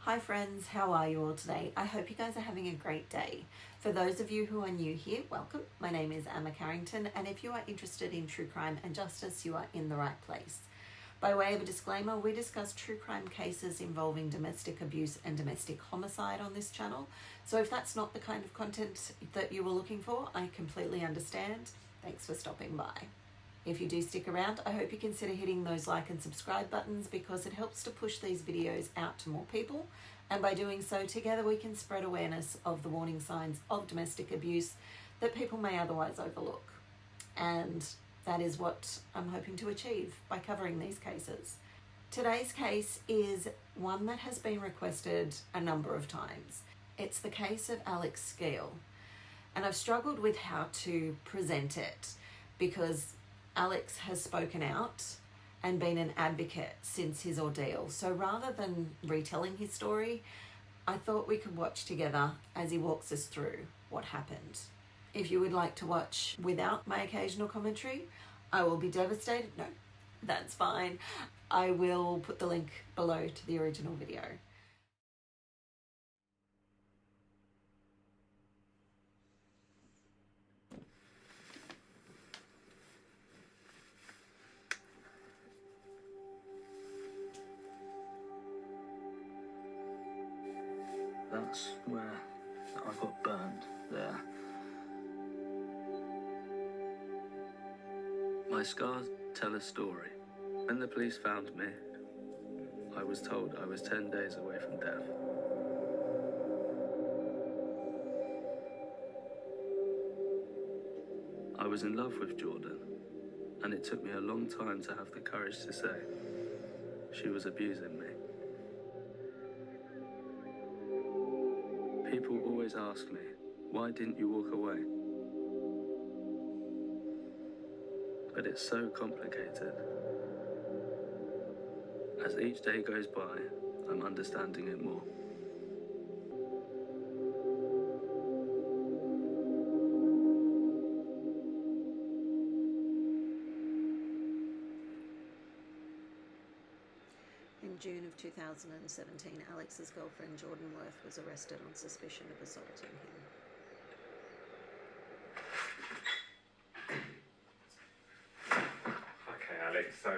Hi friends, how are you all today? I hope you guys are having a great day. For those of you who are new here, welcome. My name is Emma Carrington, and if you are interested in true crime and justice, you are in the right place. By way of a disclaimer, we discuss true crime cases involving domestic abuse and domestic homicide on this channel. So if that's not the kind of content that you were looking for, I completely understand. Thanks for stopping by. If you do stick around, I hope you consider hitting those like and subscribe buttons because it helps to push these videos out to more people. And by doing so, together we can spread awareness of the warning signs of domestic abuse that people may otherwise overlook. And that is what I'm hoping to achieve by covering these cases. Today's case is one that has been requested a number of times. It's the case of Alex Skeel. And I've struggled with how to present it because Alex has spoken out and been an advocate since his ordeal. So rather than retelling his story, I thought we could watch together as he walks us through what happened. If you would like to watch without my occasional commentary, I will be devastated. No, that's fine. I will put the link below to the original video. That's where I got burned there. My scars tell a story. When the police found me, I was told I was 10 days away from death. I was in love with Jordan, and it took me a long time to have the courage to say she was abusing me. People always ask me, why didn't you walk away? But it's so complicated. As each day goes by, I'm understanding it more. In June of 2017, Alex's girlfriend Jordan Worth was arrested on suspicion of assaulting him. Okay, Alex, so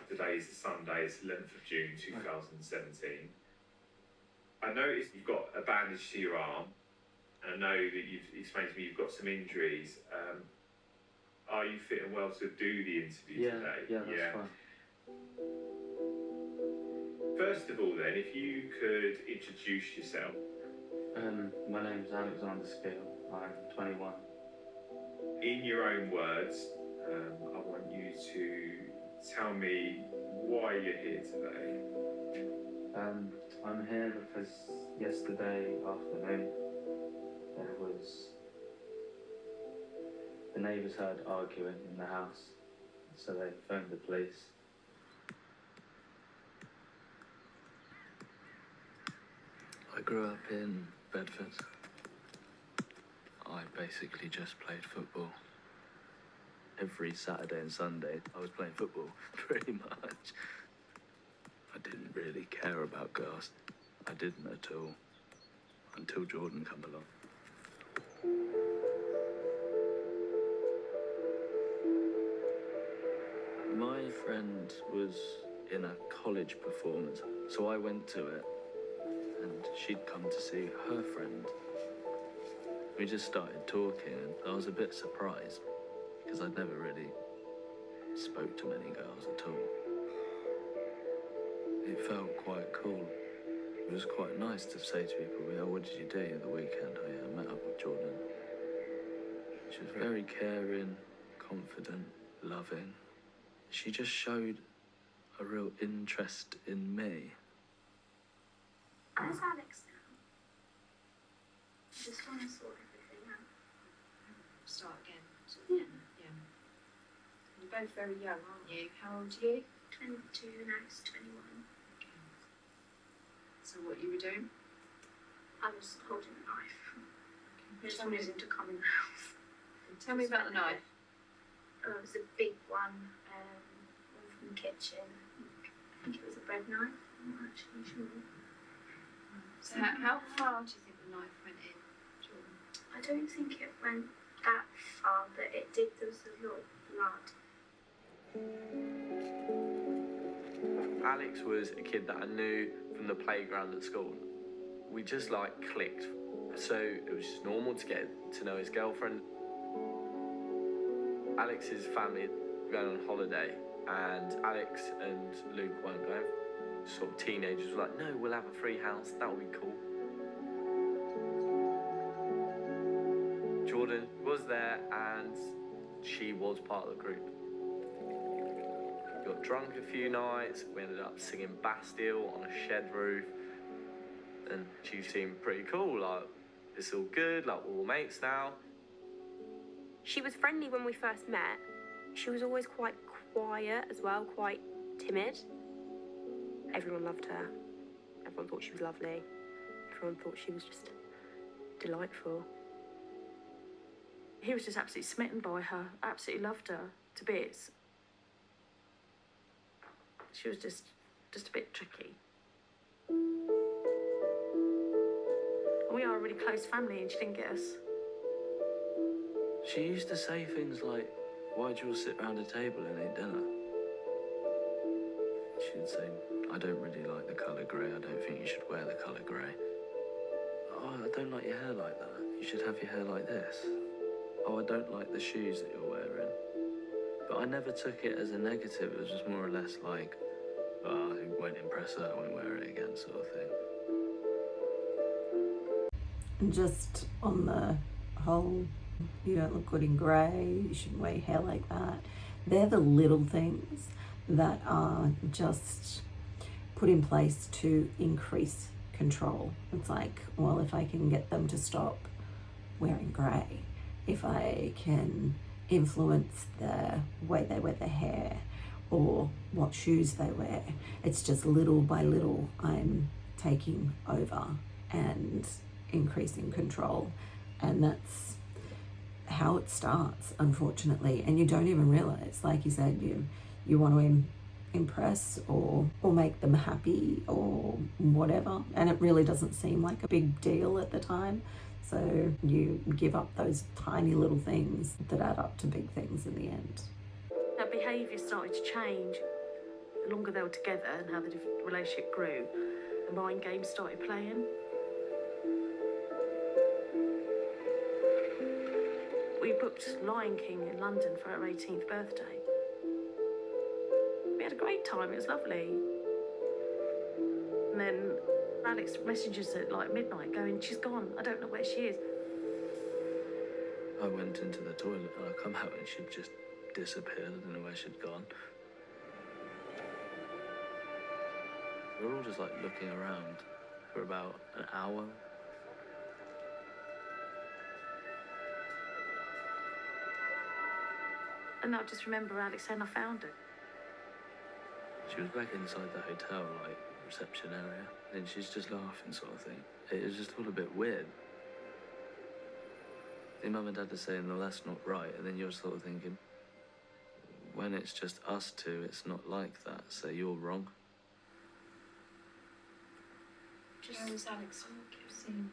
today is Sunday, it's 11th of June 2017. I noticed you've got a bandage to your arm, and I know that you've explained to me you've got some injuries. Are you fit and well to do the interview today? Yeah, that's fine. First of all then, if you could introduce yourself. My name's Alex Skeel. I'm 21. In your own words, I want you to tell me why you're here today. I'm here because yesterday afternoon the neighbours heard arguing in the house, so they phoned the police. I grew up in Bedford. I basically just played football. Every Saturday and Sunday I was playing football, pretty much. I didn't really care about girls. I didn't at all, until Jordan came along. My friend was in a college performance, so I went to it. And she'd come to see her friend. We just started talking, and I was a bit surprised because I'd never really spoke to many girls at all. It felt quite cool. It was quite nice to say to people, "Yeah, what did you do the weekend?" I met up with Jordan. She was very caring, confident, loving. She just showed a real interest in me. Where's Alex now? I just want to sort everything out. Start again. Yeah. Yeah. You're both very young, aren't you? How old are you? 22, now it's 21. Okay. So what you were doing? I was holding a knife. I just Tell me, wanted him to come in the house. tell me about the knife. It was a big one from the kitchen. I think it was a bread knife. I'm not actually sure. So how far do you think the knife went in, Jordan? I don't think it went that far, but it did. There was a lot of blood. Alex was a kid that I knew from the playground at school. We just like clicked. So it was just normal to get to know his girlfriend. Alex's family were going on holiday, and Alex and Luke weren't going. Sort of teenagers were like, no, we'll have a free house, that'll be cool. Jordan was there, and she was part of the group. Got drunk a few nights, we ended up singing Bastille on a shed roof, and she seemed pretty cool, like, it's all good, like, we're all mates now. She was friendly when we first met. She was always quite quiet as well, quite timid. Everyone loved her. Everyone thought she was lovely. Everyone thought she was just delightful. He was just absolutely smitten by her, absolutely loved her to bits. She was just a bit tricky. We are a really close family and she didn't get us. She used to say things like, why'd you all sit around a table and eat dinner? She'd say, I don't really like the colour grey, I don't think you should wear the colour grey. Oh, I don't like your hair like that, you should have your hair like this. Oh, I don't like the shoes that you're wearing. But I never took it as a negative, it was just more or less like, oh, it won't impress her, I won't wear it again, sort of thing. And just on the whole, you don't look good in grey, you shouldn't wear your hair like that. They're the little things that are just put in place to increase control. It's like, well, if I can get them to stop wearing grey, if I can influence the way they wear their hair or what shoes they wear, it's just little by little I'm taking over and increasing control. And that's how it starts, unfortunately. And you don't even realize, like you said, you want to impress or make them happy or whatever, and it really doesn't seem like a big deal at the time. So you give up those tiny little things that add up to big things in the end. Her behaviour started to change the longer they were together and how the relationship grew. The mind games started playing. We booked Lion King in London for her 18th birthday. We had a great time, it was lovely. And then Alex messages at like midnight going, she's gone, I don't know where she is. I went into the toilet and I come out and she'd just disappeared, I don't know where she'd gone. We were all just like looking around for about an hour. And I just remember Alex saying, I found her. She was back inside the hotel, like, reception area, and she's just laughing sort of thing. It was just all a bit weird. The mum and dad are saying, no, that's not right, and then you're sort of thinking, when it's just us two, it's not like that, so you're wrong. How was Alex seen?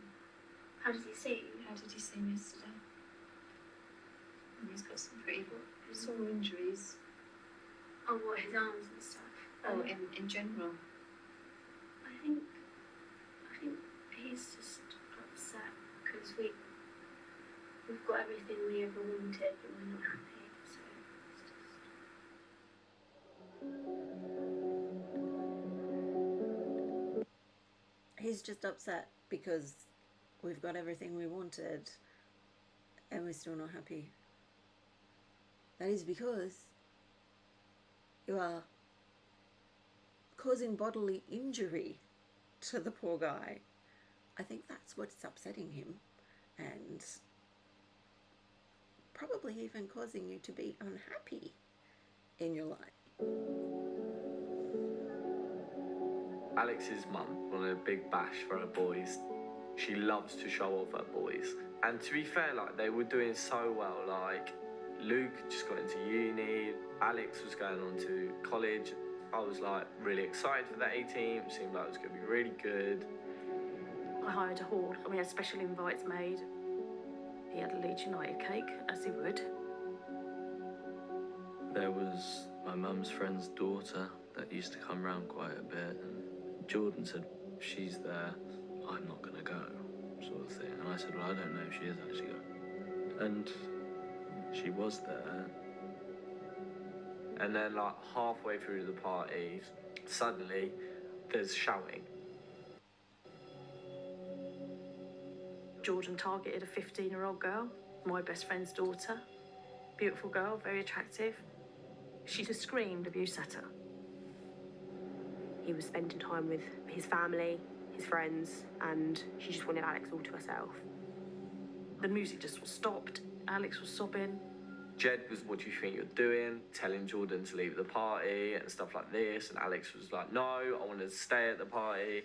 How did he see? How did you see him yesterday? And he's got some pretty sore injuries. Oh, what, his arms and stuff? Oh, in general. I think he's just upset because we've got everything we ever wanted, but we're not happy. So it's just. He's just upset because we've got everything we wanted and we're still not happy. That is because you are causing bodily injury to the poor guy. I think that's what's upsetting him, and probably even causing you to be unhappy in your life. Alex's mum wanted a big bash for her boys. She loves to show off her boys. And to be fair, like, they were doing so well. Like, Luke just got into uni, Alex was going on to college. I was like really excited for that 18, it seemed like it was going to be really good. I hired a hall and we had special invites made. He had a Leeds United cake, as he would. There was my mum's friend's daughter that used to come round quite a bit, and Jordan said, she's there, I'm not going to go, sort of thing. And I said, well, I don't know if she is actually going. And she was there. And then, like, halfway through the party, suddenly, there's shouting. Jordan targeted a 15-year-old girl, my best friend's daughter. Beautiful girl, very attractive. She just screamed abuse at her. He was spending time with his family, his friends, and she just wanted Alex all to herself. The music just stopped. Alex was sobbing. Jed was, what do you think you're doing? Telling Jordan to leave the party and stuff like this. And Alex was like, no, I want to stay at the party.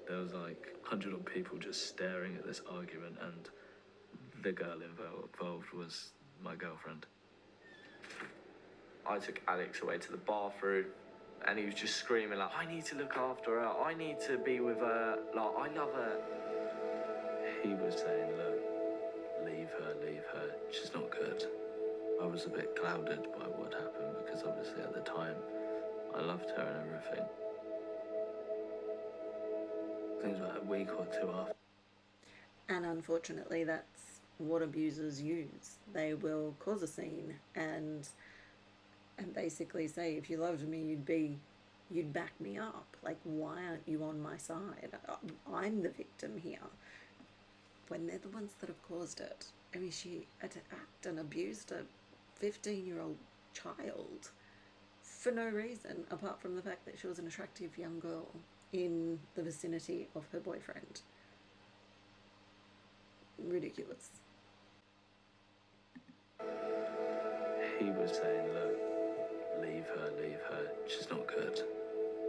There was like 100 odd people just staring at this argument, and the girl involved was my girlfriend. I took Alex away to the bathroom, and he was just screaming like, I need to look after her, I need to be with her, like, I love her. He was saying, look, leave her, she's not good. I was a bit clouded by what happened because obviously at the time I loved her and everything. Things like a week or two after. And unfortunately, that's what abusers use. They will cause a scene and basically say, if you loved me, you'd back me up. Like, why aren't you on my side? I'm the victim here. When they're the ones that have caused it. I mean, she attacked and abused a 15-year-old child for no reason, apart from the fact that she was an attractive young girl in the vicinity of her boyfriend. Ridiculous. He was saying, look, leave her, she's not good.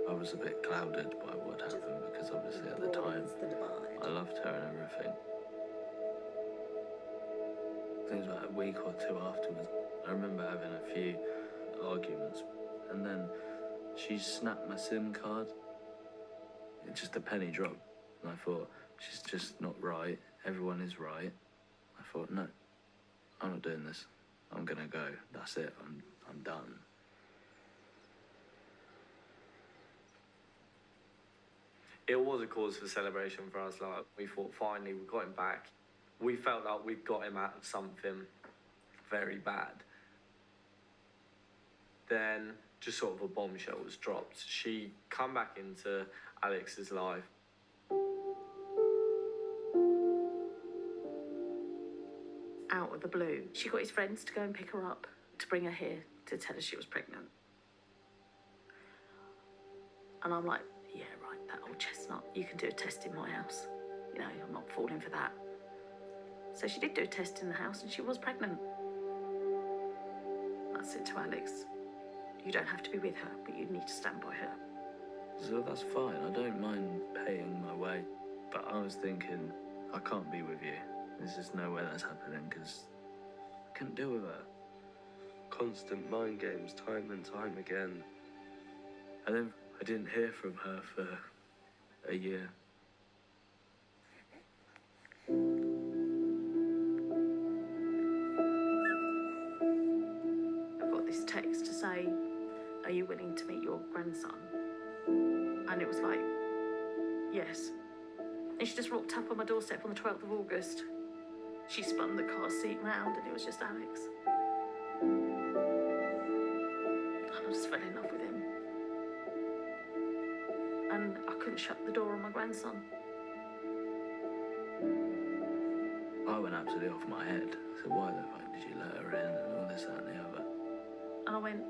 I was a bit clouded by what happened because obviously at the time I loved her and everything. Things like a week or two afterwards, I remember having a few arguments, and then she snapped my SIM card. It's just a penny drop, and I thought, she's just not right, everyone is right. I thought, no, I'm not doing this, I'm gonna go, that's it, I'm done. It was a cause for celebration for us. Like, we thought finally we got him back. We felt like we'd got him out of something very bad. Then just sort of a bombshell was dropped. She come back into Alex's life. Out of the blue, she got his friends to go and pick her up, to bring her here, to tell her she was pregnant. And I'm like, yeah, right, that old chestnut, you can do a test in my house. You know, I'm not falling for that. So she did do a test in the house and she was pregnant. I said to Alex, you don't have to be with her, but you need to stand by her. So that's fine, I don't mind paying my way. But I was thinking, I can't be with you. There's just no way that's happening because I couldn't deal with her. Constant mind games, time and time again. And then I didn't hear from her for a year. I got this text to say, are you willing to meet your grandson? And it was like, yes. And she just rocked up on my doorstep on the 12th of August. She spun the car seat round and it was just Alex. And I just fell in love with him. And I couldn't shut the door on my grandson. I went absolutely off my head. I said, why the fuck did you let her in and all this, that and the other? And I went,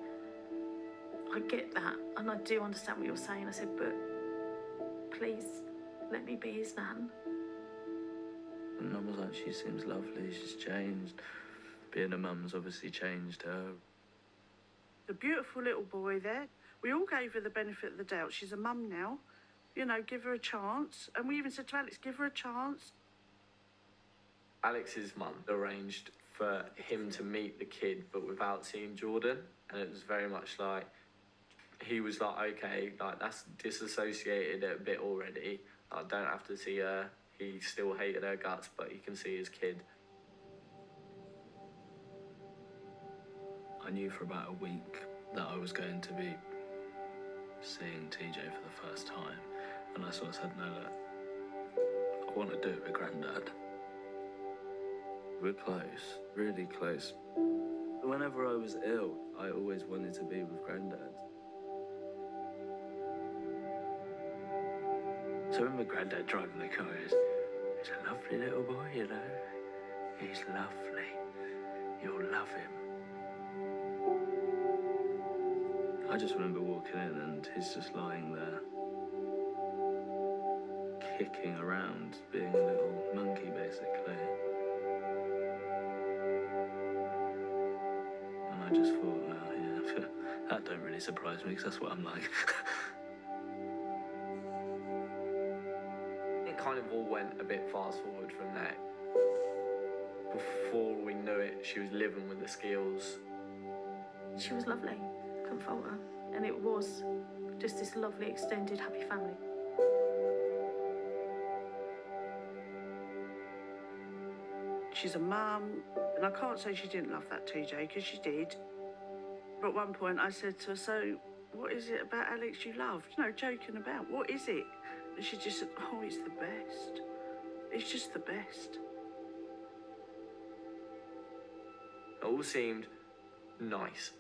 I get that, and I do understand what you're saying. I said, but please, let me be his nan. And Mum was like, she seems lovely, she's changed. Being a mum's obviously changed her. The beautiful little boy there. We all gave her the benefit of the doubt. She's a mum now. You know, give her a chance. And we even said to Alex, give her a chance. Alex's mum arranged for him to meet the kid, but without seeing Jordan. And it was very much like, he was like, okay, like that's disassociated it a bit already. I don't have to see her. He still hated her guts, but he can see his kid. I knew for about a week that I was going to be seeing TJ for the first time, and I sort of said, no, look, I want to do it with Grandad. We're close, really close. Whenever I was ill, I always wanted to be with Grandad. So when my Grandad driving the car, he's a lovely little boy, you know. He's lovely. You'll love him. I just remember walking in and he's just lying there, kicking around, being a little monkey, basically. And I just thought, well, yeah, that don't really surprise me, because that's what I'm like. It kind of all went a bit fast forward from there. Before we knew it, she was living with the Skeels. She was lovely, couldn't fault her. And it was just this lovely, extended, happy family. She's a mum, and I can't say she didn't love that TJ, because she did. But at one point I said to her, so what is it about Alex you love? You know, joking about, what is it? And she just said, oh, it's the best. It's just the best. It all seemed nice,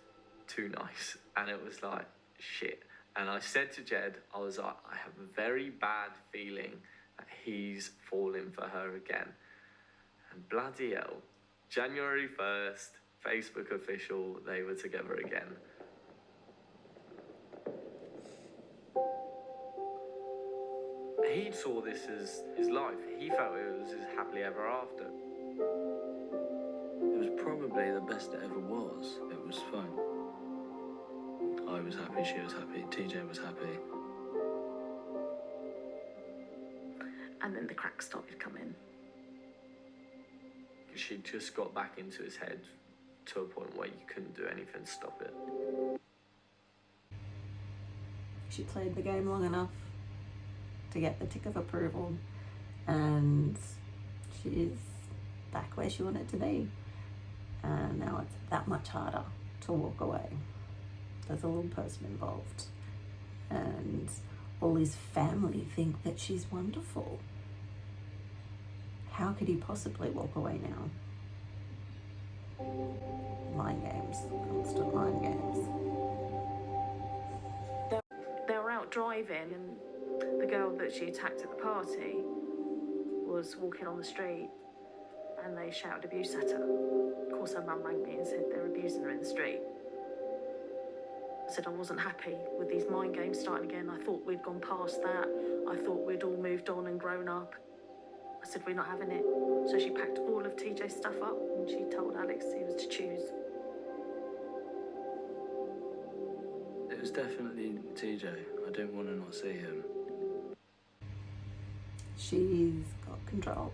too nice, and it was like, shit. And I said to Jed, I was like, I have a very bad feeling that he's falling for her again. And bloody hell, January 1st, Facebook official, they were together again. He saw this as his life. He felt it was his happily ever after. It was probably the best it ever was. It was fun. I was happy, she was happy, TJ was happy. And then the cracks started coming. She just got back into his head to a point where you couldn't do anything to stop it. She played the game long enough to get the tick of approval, and she's back where she wanted to be. And now it's that much harder to walk away. There's a little person involved, and all his family think that she's wonderful. How could he possibly walk away now? Mind games, constant mind games. They were out driving, and the girl that she attacked at the party was walking on the street, and they shouted abuse at her. Of course, her mum rang me and said they're abusing her in the street. I said I wasn't happy with these mind games starting again. I thought we'd gone past that. I thought we'd all moved on and grown up. I said, we're not having it. So she packed all of TJ's stuff up and she told Alex he was to choose. It was definitely TJ. I didn't want to not see him. She's got control,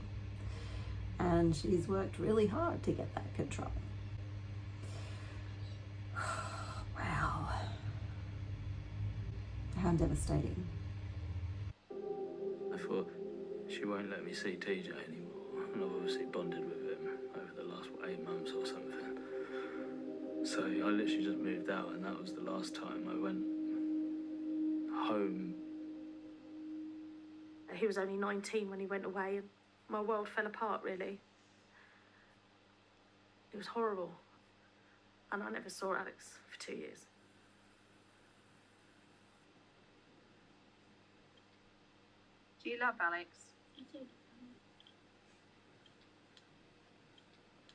and she's worked really hard to get that control. Wow. How devastating. I thought, she won't let me see TJ anymore, and I've obviously bonded with him over the last 8 months or something. So I literally just moved out, and that was the last time I went home. He was only 19 when he went away, and my world fell apart, really. It was horrible. And I never saw Alex for 2 years. Do you love Alex? I do.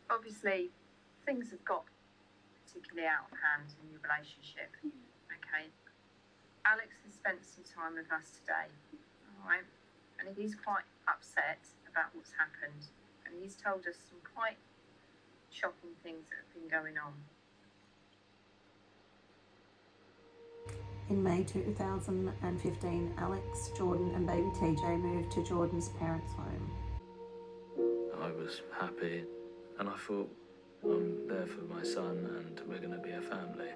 Obviously, things have got particularly out of hand in your relationship. Okay. Alex has spent some time with us today, all right? And he's quite upset about what's happened. And he's told us some quite shocking things that have been going on. In May 2015, Alex, Jordan and baby TJ moved to Jordan's parents' home. I was happy, and I thought, I'm there for my son, and we're going to be a family.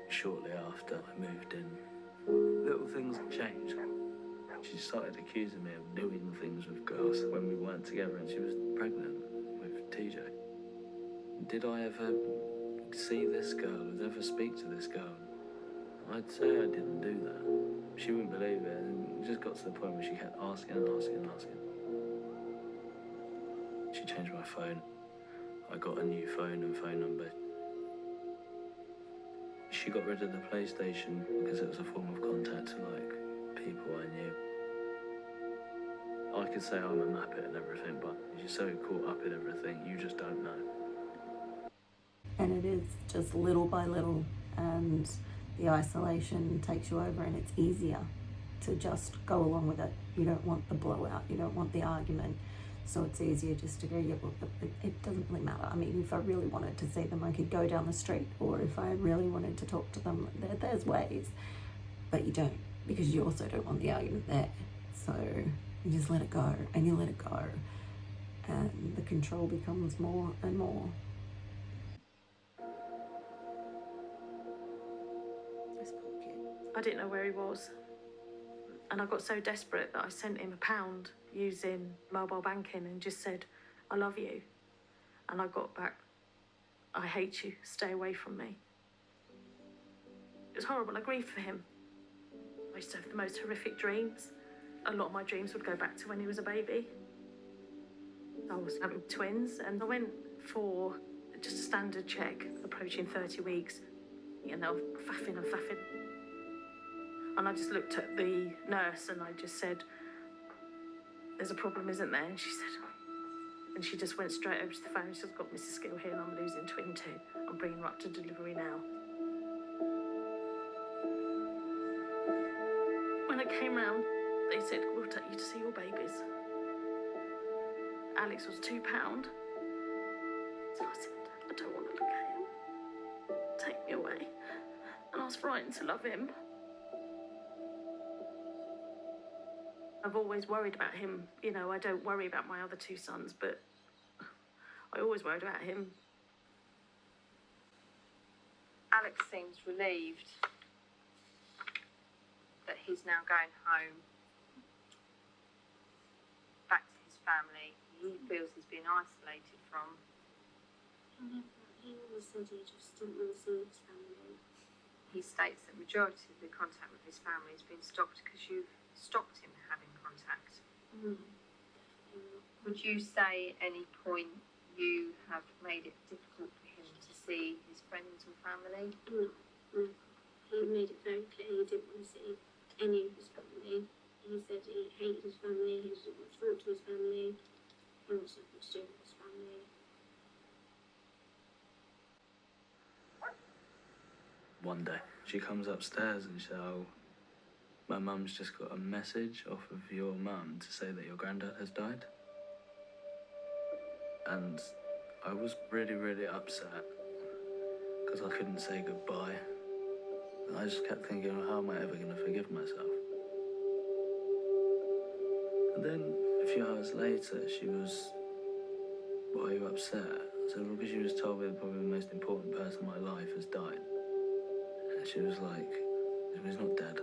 Shortly after I moved in, little things changed. She started accusing me of doing things with girls when we weren't together, and she was pregnant with TJ. Did I ever see this girl or ever speak to this girl? I'd say I didn't do that. She wouldn't believe it, and it just got to the point where she kept asking and asking and asking. She changed my phone. I got a new phone and phone number. She got rid of the PlayStation because it was a form of contact to, like, people I knew. I could say I'm a muppet and everything, but you're so caught up in everything, you just don't know. And it is just little by little, and the isolation takes you over, and it's easier to just go along with it. You don't want the blowout, you don't want the argument, so it's easier just to go, yeah, well, it doesn't really matter. I mean, if I really wanted to see them, I could go down the street, or if I really wanted to talk to them, there's ways, but you don't, because you also don't want the argument there. So you just let it go, and you let it go, and the control becomes more and more. This poor kid. I didn't know where he was. And I got so desperate that I sent him £1 using mobile banking and just said, I love you. And I got back, I hate you, stay away from me. It was horrible, I grieved for him. I used to have the most horrific dreams. A lot of my dreams would go back to when he was a baby. I was having twins, and I went for just a standard check, approaching 30 weeks. You know, faffing and faffing. And I just looked at the nurse and I just said, there's a problem, isn't there? And she said, and she just went straight over to the phone. She said, I've got Mrs. Skeel here and I'm losing twin too. I'm bringing her up to delivery now. When I came round, they said, we'll take you to see your babies. Alex was £2. So I said, I don't want to look at him. Take me away. And I was frightened to love him. I've always worried about him. You know, I don't worry about my other 2 sons, but I always worried about him. Alex seems relieved that he's now going home back to his family. He feels he's been isolated from. He always said he just didn't want to see his family. He states that majority of the contact with his family has been stopped because you've stopped him having contact. Would you say at any point you have made it difficult for him to see his friends and family? No. He made it very clear he didn't want to see any of his family. He said he hated his family, he didn't want to talk to his family, he wants nothing to do with his family. One day, she comes upstairs and she said, oh, my mum's just got a message off of your mum to say that your granddad has died. And I was really, really upset because I couldn't say goodbye. And I just kept thinking, how am I ever going to forgive myself? And then a few hours later, she was, why are you upset? I said, well, because you just told me that probably the most important person in my life has died. And she was like, he's not dead.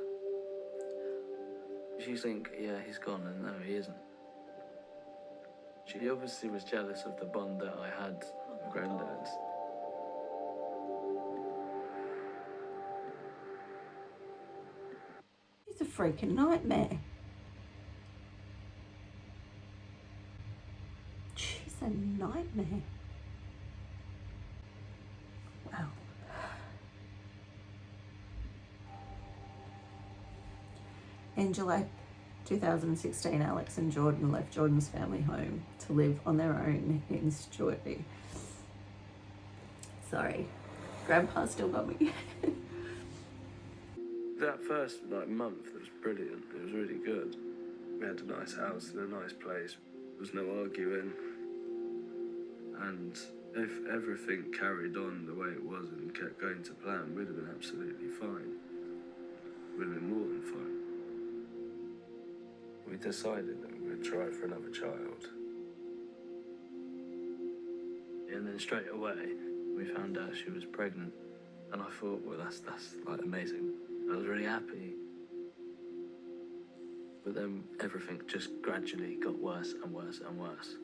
She think, yeah, he's gone, and no, he isn't. She obviously was jealous of the bond that I had with my granddad's. It's a freaking nightmare. She's a nightmare. Wow. In July 2016, Alex and Jordan left Jordan's family home to live on their own in Stewartby. Sorry, Grandpa still got me. That first month, it was brilliant. It was really good. We had a nice house in a nice place. There was no arguing. And if everything carried on the way it was and kept going to plan, we'd have been absolutely fine. We'd have been more than fine. We decided that we would try for another child. And then straight away, we found out she was pregnant. And I thought, well, that's like amazing. I was really happy. But then everything just gradually got worse and worse and worse.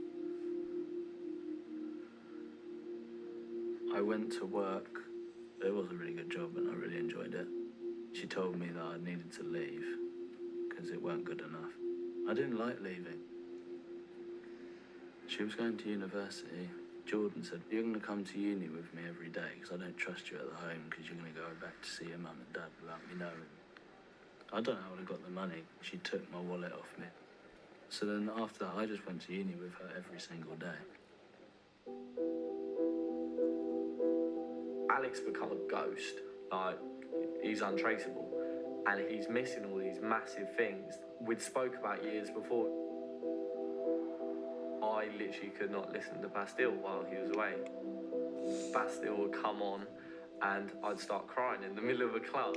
I went to work. It was a really good job and I really enjoyed it. She told me that I needed to leave because it weren't good enough. I didn't like leaving. She was going to university. Jordan said, you're going to come to uni with me every day because I don't trust you at the home because you're going to go back to see your mum and dad without me knowing. I don't know how I got the money. She took my wallet off me. So then after that, I just went to uni with her every single day. Alex become a ghost. Like, he's untraceable. And he's missing all these massive things we'd spoke about years before. I literally could not listen to Bastille while he was away. Bastille would come on and I'd start crying in the middle of a club.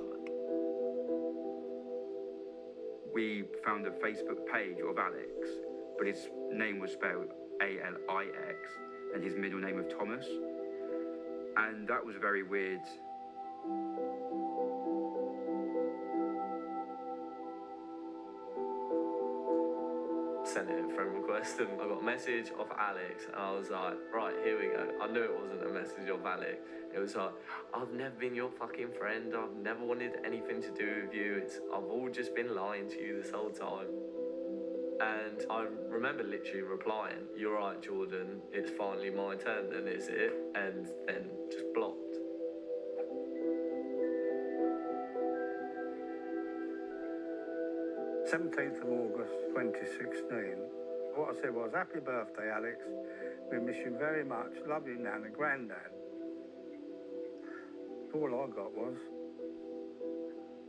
We found a Facebook page of Alex, but his name was spelled A-L-I-X and his middle name of Thomas. And that was very weird. Sent in a friend request and I got a message of Alex and I was like, right, here we go. I knew it wasn't a message of Alex. It was like, I've never been your fucking friend. I've never wanted anything to do with you. I've all just been lying to you this whole time. And I remember literally replying, you're right, Jordan, it's finally my turn then, is it? And then just blocked. Seventeenth of August 2016. What I said was, happy birthday, Alex. We miss you very much. Love you, Nan and Grandad. All I got was,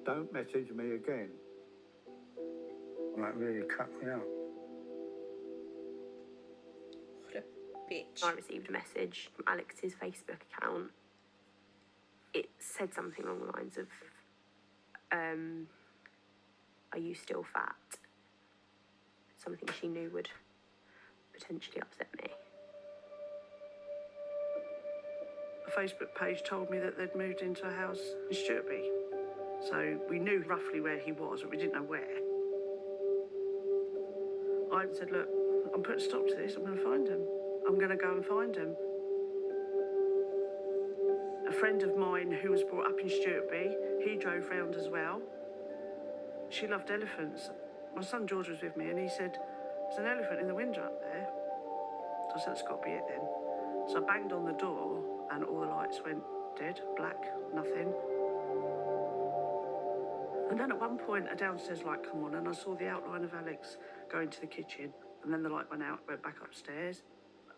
don't message me again. And that really cut me out. What a bitch. I received a message from Alex's Facebook account. It said something along the lines of, are you still fat? Something she knew would potentially upset me. A Facebook page told me that they'd moved into a house in Stuartby. So we knew roughly where he was, but we didn't know where. I said, look, I'm putting a stop to this. I'm going to find him. I'm going to go and find him. A friend of mine who was brought up in Stuartby, he drove round as well. She loved elephants. My son George was with me and he said, there's an elephant in the window up there. So I said, that's got to be it then. So I banged on the door and all the lights went dead, black, nothing. And then at one point a downstairs light come on and I saw the outline of Alex go into the kitchen and then the light went out, went back upstairs.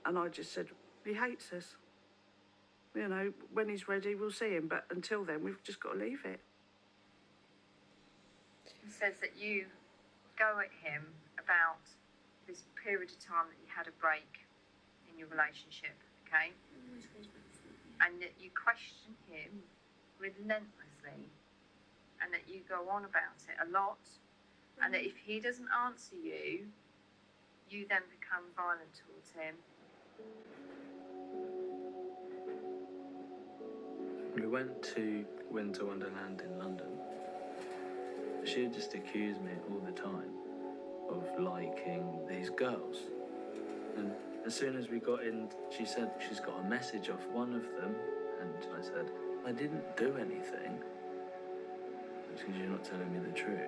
And I just said, he hates us. You know, when he's ready, we'll see him. But until then, we've just got to leave it. He says that you go at him about this period of time that you had a break in your relationship, okay? And that you question him relentlessly and that you go on about it a lot and that if he doesn't answer you, you then become violent towards him. We went to Winter Wonderland in London. She had just accused me all the time of liking these girls. And as soon as we got in, she said she's got a message off one of them. And I said, I didn't do anything. She said, you're not telling me the truth.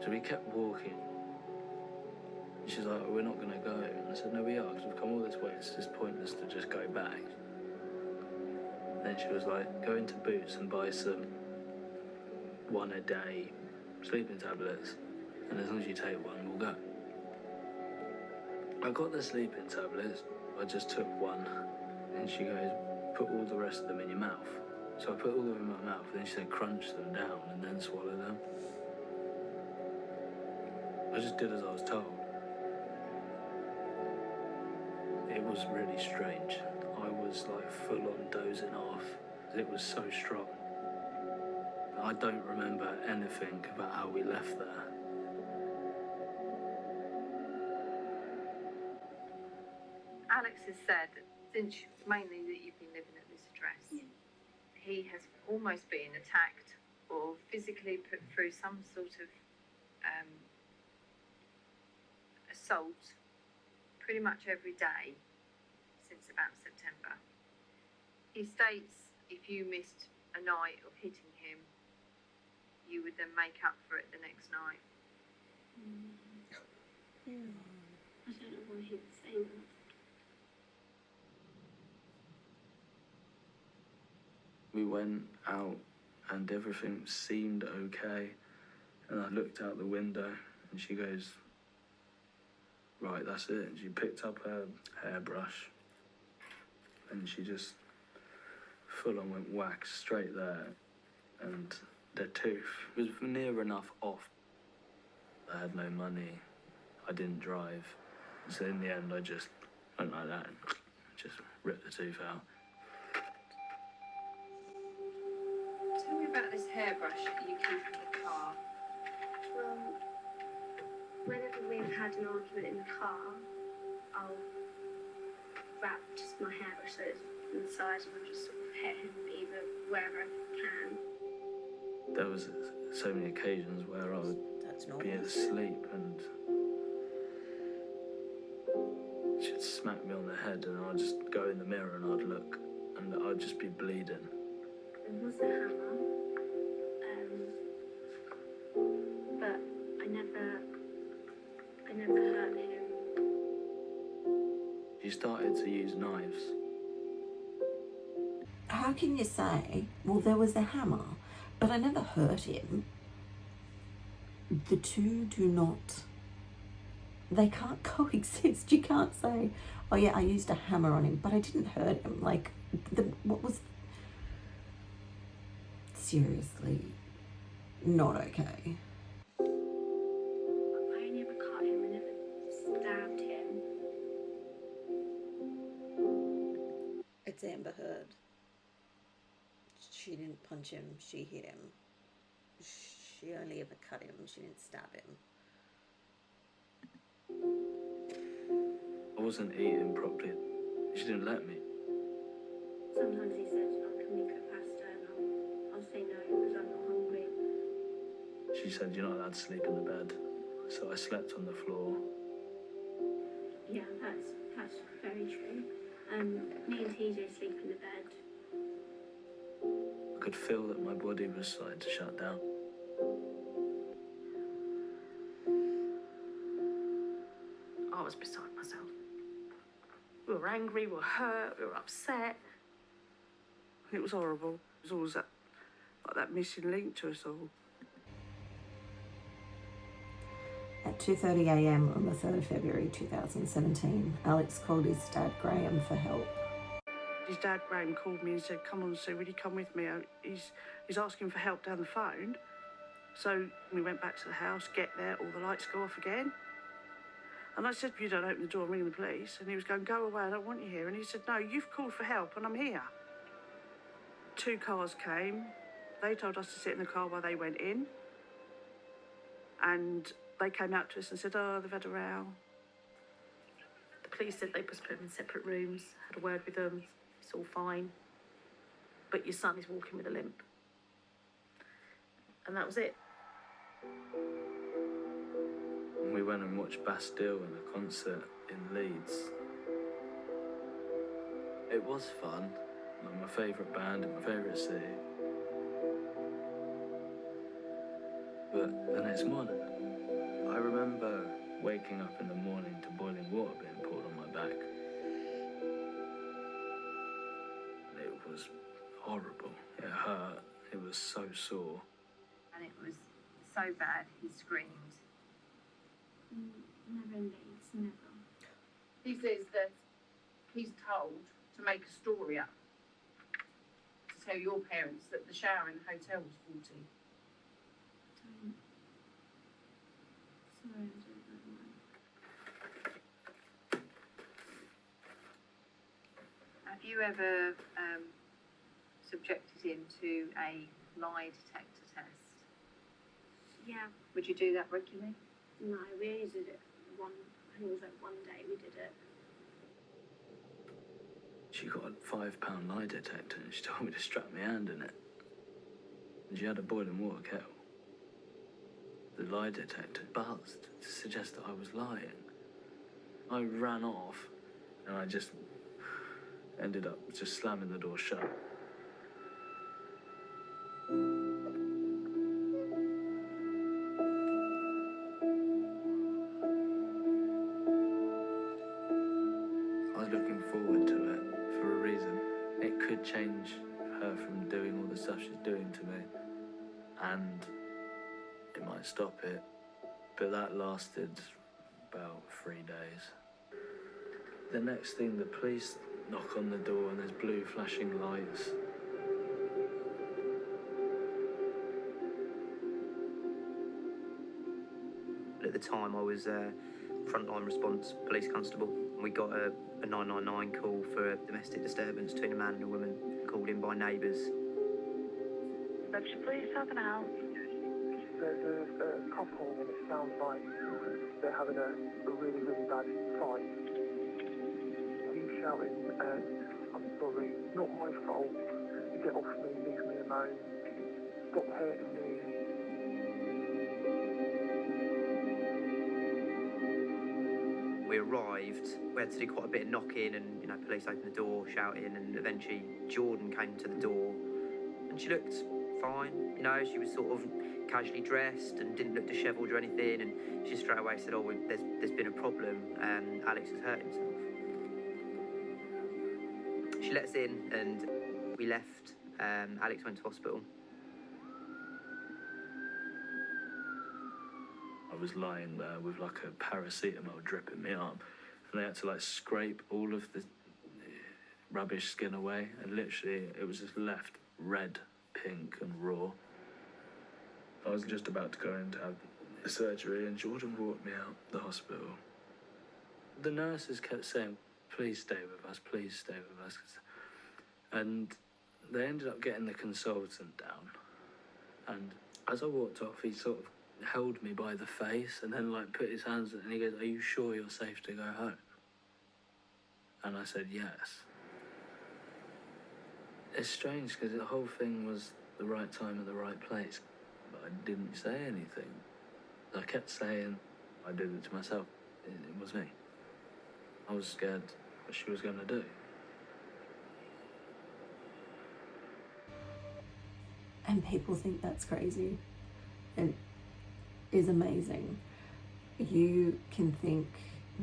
So we kept walking. She's like, we're not going to go. And I said, no, we are, because we've come all this way. It's just pointless to just go back. Then she was like, go into Boots and buy some 1 a day sleeping tablets. And as long as you take one, we'll go. I got the sleeping tablets. I just took one. And she goes, put all the rest of them in your mouth. So I put all of them in my mouth. Then she said, crunch them down and then swallow them. I just did as I was told. It was really strange. I was like full on dozing off. It was so strong. I don't remember anything about how we left there. Alex has said, since mainly that he has almost been attacked or physically put through some sort of assault pretty much every day since about September. He states if you missed a night of hitting him, you would then make up for it the next night. I don't know why he would say that. We went out and everything seemed okay. And I looked out the window and she goes, right, that's it. And she picked up her hairbrush and she just full on went whack straight there. And the tooth was near enough off. I had no money. I didn't drive. So in the end, I just went like that and just ripped the tooth out. Tell me about this hairbrush that you keep in the car. Well, whenever we've had an argument in the car, I'll wrap just my hairbrush so it's inside and I'll just sort of hit him either wherever I can. There was so many occasions where I would be asleep and she'd smack me on the head and I'd just go in the mirror and I'd look and I'd just be bleeding. There was a hammer, but I never hurt him. She started to use knives. How can you say, well, there was a hammer, but I never hurt him? The two do not, they can't coexist. You can't say, oh yeah, I used a hammer on him, but I didn't hurt him. Like, what was, seriously, not okay. I only ever cut him, I never stabbed him. It's Amber Heard. She didn't punch him, she hit him. She only ever cut him, she didn't stab him. I wasn't eating properly. She didn't let me. Sometimes he says, oh, can we cook pasta? And I'll say no because I'm not hungry. She said, you're not allowed to sleep in the bed. So I slept on the floor. Yeah, that's very true. Me and TJ sleep in the bed. I could feel that my body was starting to shut down. I was beside myself. We were angry, we were hurt, we were upset. It was horrible. It was always that missing link to us all. At 2:30 a.m. on the 3rd of February 2017, Alex called his dad Graham for help. His dad Graham called me and said, come on, Sue, will you come with me? He's asking for help down the phone. So we went back to the house, get there, all the lights go off again. And I said, you don't open the door and ring the police. And he was going, go away, I don't want you here. And he said, no, you've called for help and I'm here. 2 cars came. They told us to sit in the car while they went in. And they came out to us and said, oh, they've had a row. The police said they put them in separate rooms, had a word with them, it's all fine. But your son is walking with a limp. And that was it. We went and watched Bastille in a concert in Leeds. It was fun. Like my favourite band in my favourite city. But the next morning, I remember waking up in the morning to boiling water being poured on my back. It was horrible. It hurt. It was so sore. And it was so bad, he screamed. Never in Leeds, never. He says that he's told to make a story up to tell your parents that the shower in the hotel was faulty. Sorry, I don't know why. Have you ever subjected him to a lie detector test? Yeah, Would you do that regularly? no, we only did it I think it was like one day we did it. She got a £5 lie detector and she told me to strap my hand in it. And she had a boiling water kettle. The lie detector buzzed to suggest that I was lying. I ran off and I just ended up just slamming the door shut. I was looking forward to it for a reason. It could change her from doing all the stuff she's doing to me, and it might stop it, but that lasted about 3 days. The next thing, the police knock on the door and there's blue flashing lights. At the time I was frontline response police constable. We got a 999 call for a domestic disturbance between a man and a woman, called in by neighbours. Deputy Police, how can I help? There's a couple and it sounds like they're having a really, really bad fight. He's shouting and I'm sorry, not my fault. Get off me, leave me alone. Stop hurting me. We arrived, we had to do quite a bit of knocking and, police opened the door, shouting, and eventually Jordan came to the door and she looked fine, she was sort of casually dressed and didn't look dishevelled or anything, and she straight away said, oh, there's been a problem, Alex has hurt himself. She let us in and we left, Alex went to hospital. I was lying there with like a paracetamol drip in my arm, and they had to scrape all of the rubbish skin away, and literally it was just left red, pink and raw. I was just about to go in to have the surgery and Jordan walked me out the hospital. The nurses kept saying, please stay with us, please stay with us. And they ended up getting the consultant down. And as I walked off, he sort of held me by the face and then put his hands and he goes, are you sure you're safe to go home? And I said, yes. It's strange because the whole thing was the right time at the right place, but I didn't say anything. I kept saying I did it to myself. It was me. I was scared what she was going to do. And people think that's crazy. It is amazing. You can think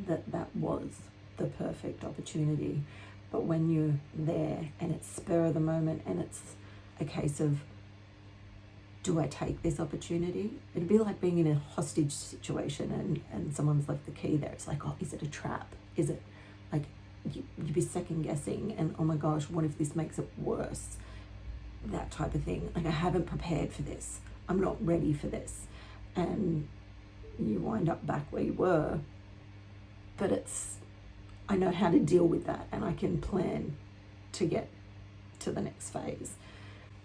that that was the perfect opportunity, but when you're there and it's spur of the moment and it's a case of, do I take this opportunity? It'd be like being in a hostage situation and someone's left the key there. It's like, oh, is it a trap? Is it you'd be second guessing and oh my gosh, what if this makes it worse? That type of thing. I haven't prepared for this. I'm not ready for this. And you wind up back where you were. But I know how to deal with that and I can plan to get to the next phase.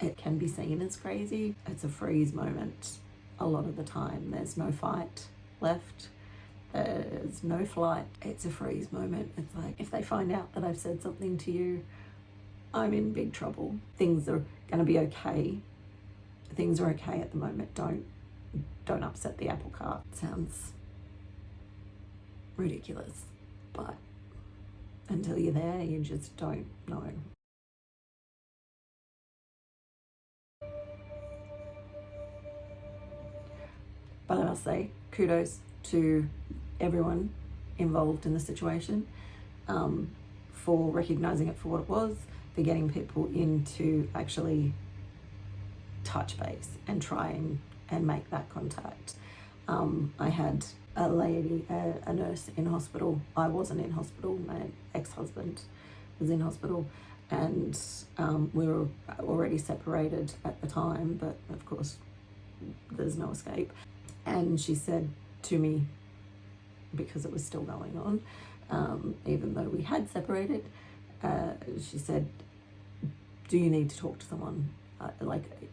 It can be seen as crazy. It's a freeze moment a lot of the time. There's no fight left. There's no flight. It's a freeze moment. It's like, if they find out that I've said something to you, I'm in big trouble. Things are going to be okay. Things are okay at the moment. Don't upset the apple cart. Sounds ridiculous, but until you're there, you just don't know. But I must say, kudos to everyone involved in the situation for recognising it for what it was, for getting people in to actually touch base and try and make that contact. I had a lady, a nurse in hospital. I wasn't in hospital, my ex-husband was in hospital, and we were already separated at the time, but of course there's no escape. And she said to me, because it was still going on, even though we had separated, she said, do you need to talk to someone?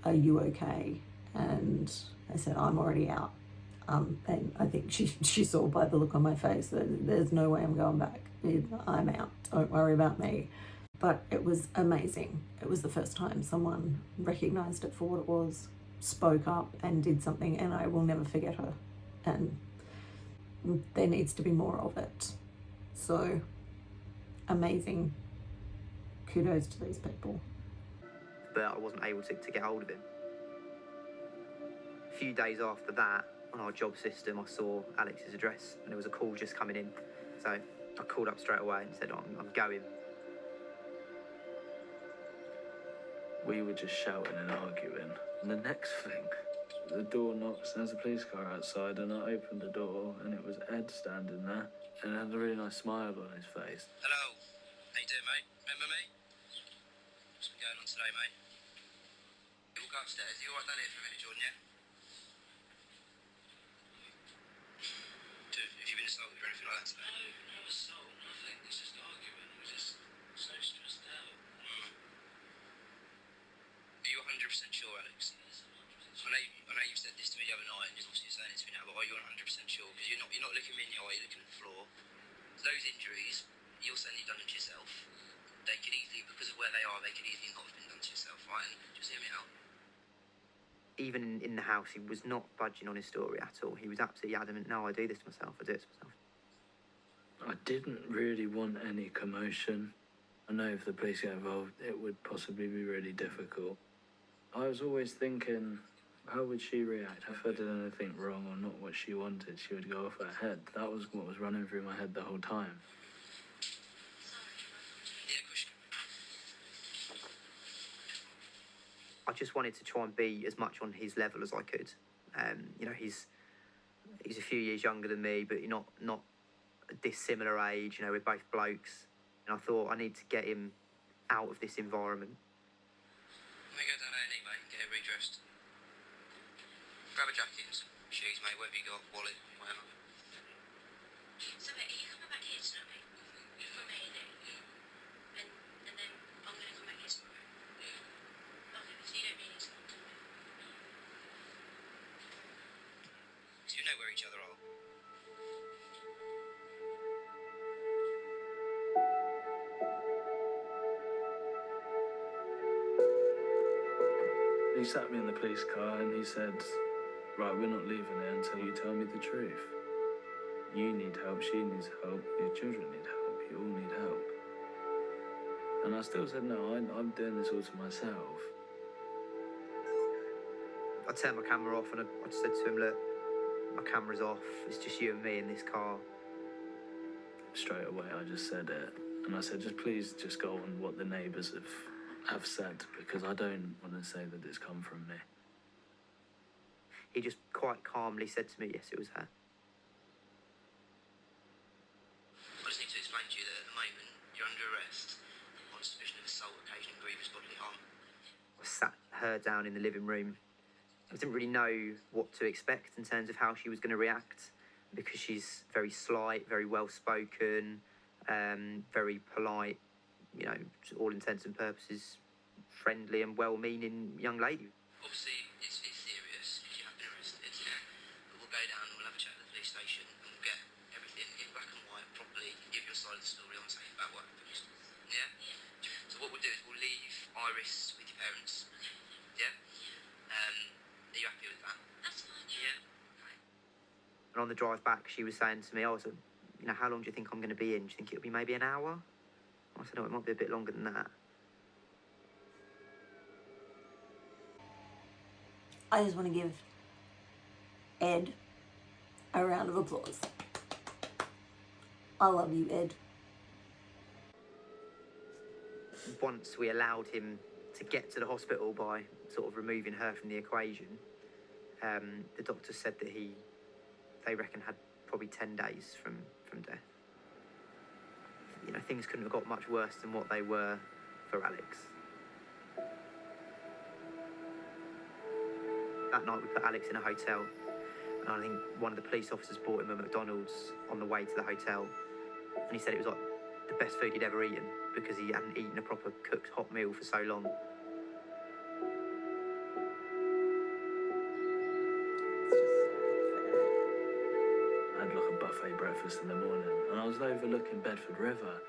Are you okay? And I said, I'm already out. And I think she saw by the look on my face that there's no way I'm going back. I'm out. Don't worry about me. But it was amazing. It was the first time someone recognised it for what it was, spoke up and did something, and I will never forget her. And there needs to be more of it. So amazing. Kudos to these people. But I wasn't able to get hold of him. A few days after that, on our job system, I saw Alex's address and there was a call just coming in. So I called up straight away and said, I'm going. We were just shouting and arguing. And the next thing, the door knocks and there's a police car outside, and I opened the door and it was Ed standing there and had a really nice smile on his face. Hello. How you doing, mate? Remember me? What's been going on today, mate? We'll go upstairs. You alright down here for a minute, Jordan, yeah? Have you been assaulted or anything like that today? No assault, nothing. It's just arguing. We're just so stressed out. Are you 100% sure, Alex? Yes, I'm 100% sure. I know you've said this to me the other night, and you're obviously saying it to me now, but are you 100% sure? Because you're not looking me in the eye, you're looking at the floor. Those injuries, you're saying you've done them to yourself. They could easily, because of where they are, they could easily not have been done to yourself, right? And just hear me out. Even in the house, he was not budging on his story at all. He was absolutely adamant, no, I do this to myself, I do it to myself. I didn't really want any commotion. I know if the police get involved, it would possibly be really difficult. I was always thinking, how would she react if I did anything wrong or not what she wanted? She would go off her head. That was what was running through my head the whole time. I just wanted to try and be as much on his level as I could. You know, he's a few years younger than me, but not a dissimilar age. You know, we're both blokes, and I thought I need to get him out of this environment. Let me go down A&E, mate, and get him redressed. Grab a jacket and some shoes, mate, whatever you got, wallet, whatever. So, mate, are you coming back here tonight, mate? Yeah. From A&E? Yeah. And then I'm going to come back here tomorrow? Yeah. Okay, so you don't mean it's not tomorrow? So you know where each other are? He sat me in the police car and he said, right, we're not leaving it until you tell me the truth. You need help, she needs help, your children need help, you all need help. And I still said, no, I'm doing this all to myself. I turned my camera off and I said to him, look, my camera's off, it's just you and me in this car. Straight away, I just said it. And I said, please just go on what the neighbours have said, because I don't want to say that it's come from me. He just quite calmly said to me, yes, it was her. I just need to explain to you that at the moment you're under arrest on suspicion of assault, occasioning grievous bodily harm. I sat her down in the living room. I didn't really know what to expect in terms of how she was going to react, because she's very slight, very well-spoken, very polite, you know, to all intents and purposes, friendly and well-meaning young lady. Obviously, it's serious because you have been arrested, yeah? But we'll go down and we'll have a chat at the police station and we'll get everything in black and white properly, give your side of the story on saying about what happened. Yeah? So what we'll do is we'll leave Iris with your parents. Yeah? Are you happy with that? That's fine, Yeah? And on the drive back, she was saying to me, oh, so, you know, how long do you think I'm going to be in? Do you think it'll be maybe an hour? I said, no, it might be a bit longer than that. I just want to give Ed a round of applause. I love you, Ed. Once we allowed him to get to the hospital by sort of removing her from the equation, the doctor said that they reckon had probably 10 days from death. You know, things couldn't have got much worse than what they were for Alex. That night we put Alex in a hotel, and I think one of the police officers bought him a McDonald's on the way to the hotel, and he said it was like the best food he'd ever eaten because he hadn't eaten a proper cooked hot meal for so long. I had like a buffet breakfast in the morning and I was overlooking Bedford River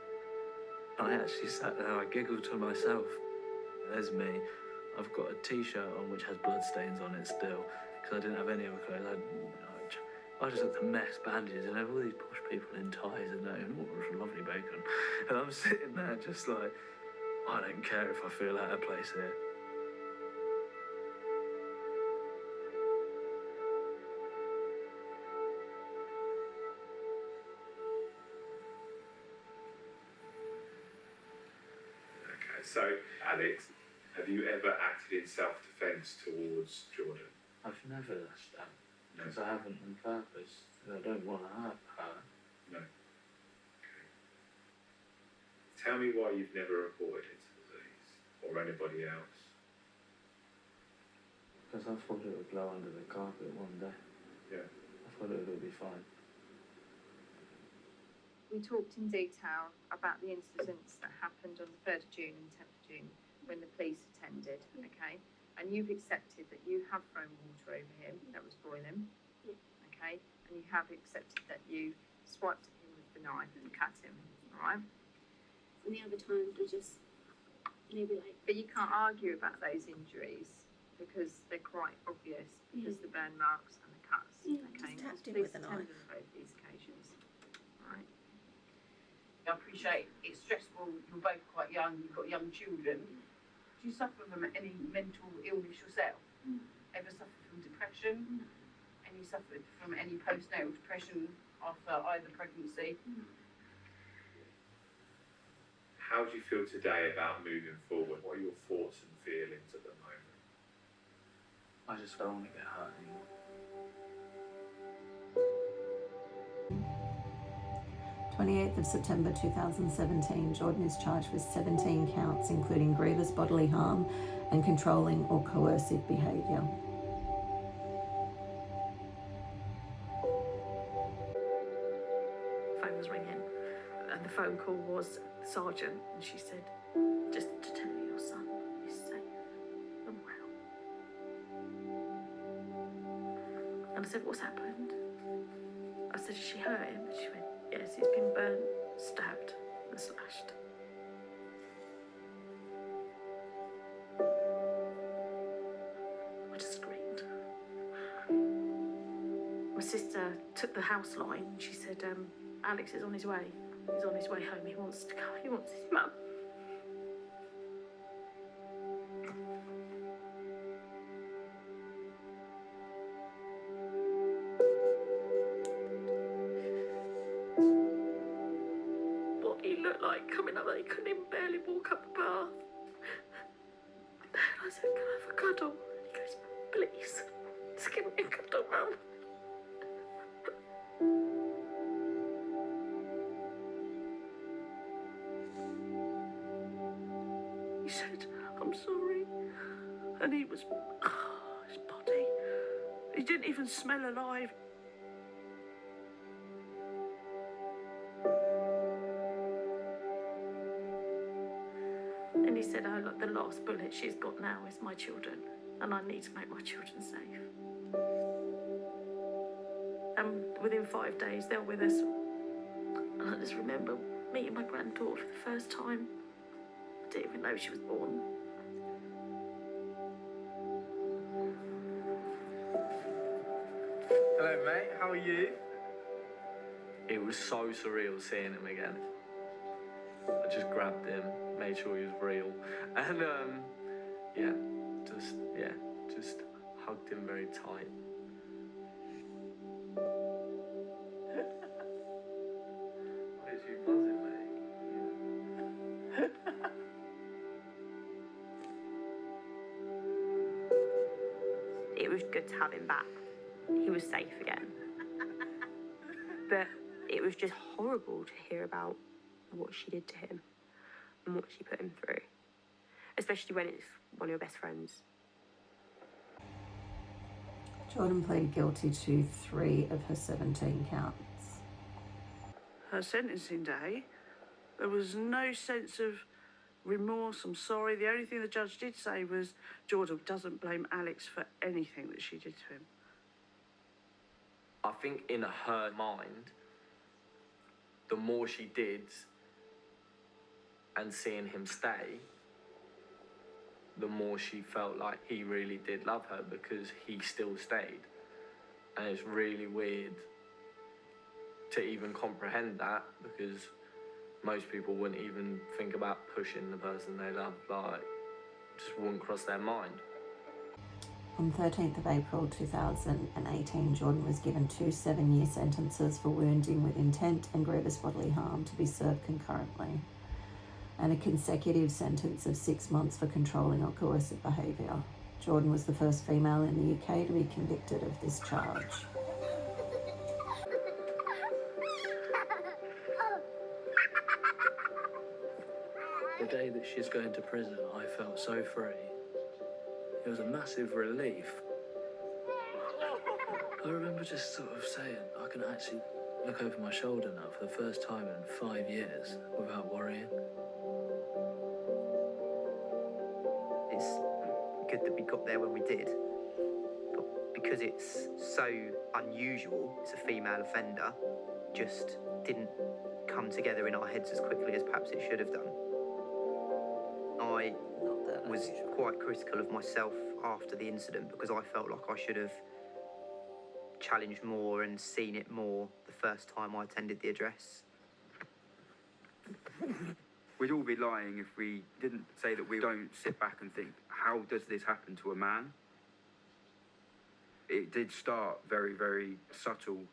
I actually sat there, I giggled to myself. There's me. I've got a t-shirt on which has bloodstains on it still, because I didn't have any other clothes. I just looked a mess, bandages, and all these posh people in ties and that, and it was lovely bacon. And I'm sitting there just like, I don't care if I feel out of place here. Okay, so Alex, have you ever acted in self-defence towards Jordan? I've never lashed out, because I haven't on purpose. I don't want to hurt her. No. Okay. Tell me why you've never reported it to the police or anybody else. Because I thought it would blow under the carpet one day. Yeah. I thought it would be fine. We talked in detail about the incidents that happened on the 3rd of June and 10th of June when the police attended, okay? And you've accepted that you have thrown water over him that was boiling, okay? And you have accepted that you swiped at him with the knife and cut him, all right? And the other times were just maybe like. But you can't argue about those injuries because they're quite obvious because the burn marks and the cuts, okay? Just tapped him Police with a attended knife. on both these occasions, all right? I appreciate it's stressful. You're both quite young. You've got young children. Do you suffer from any mental illness yourself? Ever suffered from depression? Any suffered from any postnatal depression after either pregnancy? How do you feel today about moving forward? What are your thoughts and feelings at the moment? I just don't want to get hurt anymore. 28th of September 2017, Jordan is charged with 17 counts, including grievous bodily harm and controlling or coercive behaviour. Phone was ringing, and the phone call was the sergeant, and she said, "Just to tell you, your son is safe and well." And I said, "What's happened?" I said, "Has she hurt him?" And she went, "Yes, he's been burnt, stabbed and slashed." I just screamed. My sister took the house line and she said, "Alex is on his way. He's on his way home. He wants to go. He wants his mum." What he looked like coming up, that he couldn't even barely walk up the path. And I said, "Can I have a cuddle?" And he goes, "Please, just give me a cuddle, Mum." He said, "I'm sorry." And he was, his body, he didn't even smell alive. And he said, "Oh, look, the last bullet she's got now is my children, and I need to make my children safe." And within 5 days, they were with us. And I just remember meeting my granddaughter for the first time. I didn't even know she was born. Hello, mate. How are you? It was so surreal seeing him again. I just grabbed him, made sure he was real, and just hugged him very tight. Why is you buzzing, mate? It was good to have him back. He was safe again. But it was just horrible to hear about what she did to him and what she put him through, especially when it's one of your best friends. Jordan pleaded guilty to 3 of her 17 counts. Her sentencing day, there was no sense of remorse, I'm sorry. The only thing the judge did say was Jordan doesn't blame Alex for anything that she did to him. I think in her mind, the more she did and seeing him stay, the more she felt like he really did love her because he still stayed. And it's really weird to even comprehend that, because most people wouldn't even think about pushing the person they love, like, just wouldn't cross their mind. On 13th of April 2018, Jordan was given 2 7-year sentences for wounding with intent and grievous bodily harm to be served concurrently, and a consecutive sentence of 6 months for controlling or coercive behaviour. Jordan was the first female in the UK to be convicted of this charge. The day that she's going to prison, I felt so free. It was a massive relief. I remember just sort of saying, I can actually look over my shoulder now for the first time in 5 years without worrying. It's good that we got there when we did, but because it's so unusual, it's a female offender, just didn't come together in our heads as quickly as perhaps it should have done. I was quite critical of myself after the incident because I felt like I should have challenged more and seen it more the first time I attended the address. We'd all be lying if we didn't say that we don't sit back and think, how does this happen to a man? It did start very, very subtle,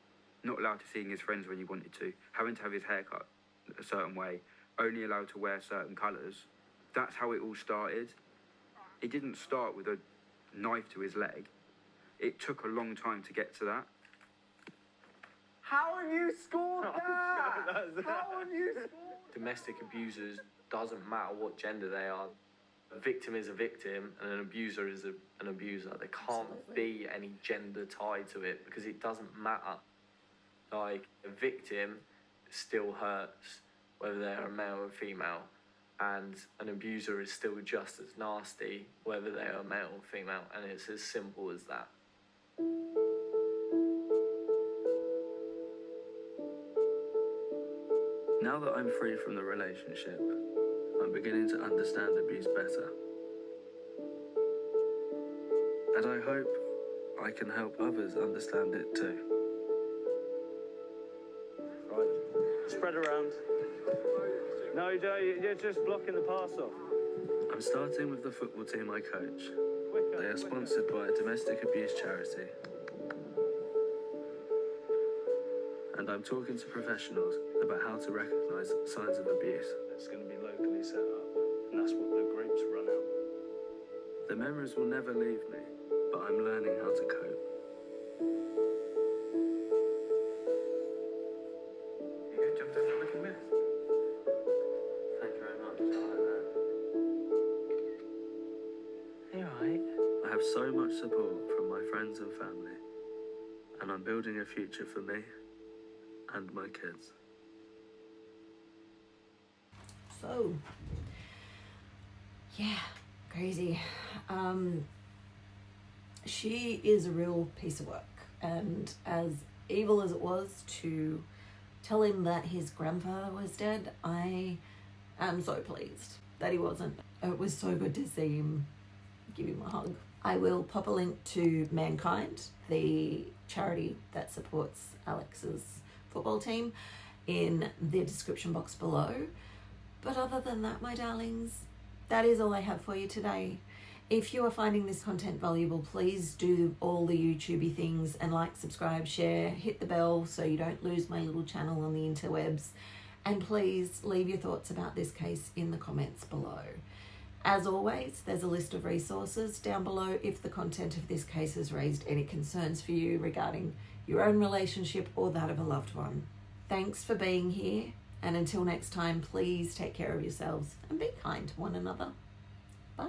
not allowed to seeing his friends when he wanted to, having to have his hair cut a certain way, only allowed to wear certain colours. That's how it all started. It didn't start with a knife to his leg. It took a long time to get to that. How have you scored that? How have you scored? Domestic abusers, doesn't matter what gender they are. A victim is a victim and an abuser is an abuser. There can't be any gender tied to it because it doesn't matter. Like, a victim still hurts whether they're a male or female, and an abuser is still just as nasty whether they are male or female, and it's as simple as that. Now that I'm free from the relationship, I'm beginning to understand abuse better. And I hope I can help others understand it too. Right, spread around. No, you're just blocking the pass off. I'm starting with the football team I coach. They are sponsored by a domestic abuse charity. And I'm talking to professionals about how to recognise signs of abuse. It's going to be locally set up, and that's what the groups run out. The memories will never leave me, but I'm learning how to cope. You jumped over looking miss. Thank you very much. I like that. You alright? I have so much support from my friends and family, and I'm building a future for me and my kids. So, yeah, crazy. She is a real piece of work, and as evil as it was to tell him that his grandfather was dead, I am so pleased that he wasn't. It was so good to see him, give him a hug. I will pop a link to Mankind, the charity that supports Alex's football team, in the description box below. But other than that, my darlings, that is all I have for you today. If you are finding this content valuable, please do all the YouTubey things and like, subscribe, share, hit the bell so you don't lose my little channel on the interwebs. And please leave your thoughts about this case in the comments below. As always, there's a list of resources down below if the content of this case has raised any concerns for you regarding your own relationship or that of a loved one. Thanks for being here, and until next time, please take care of yourselves and be kind to one another. Bye.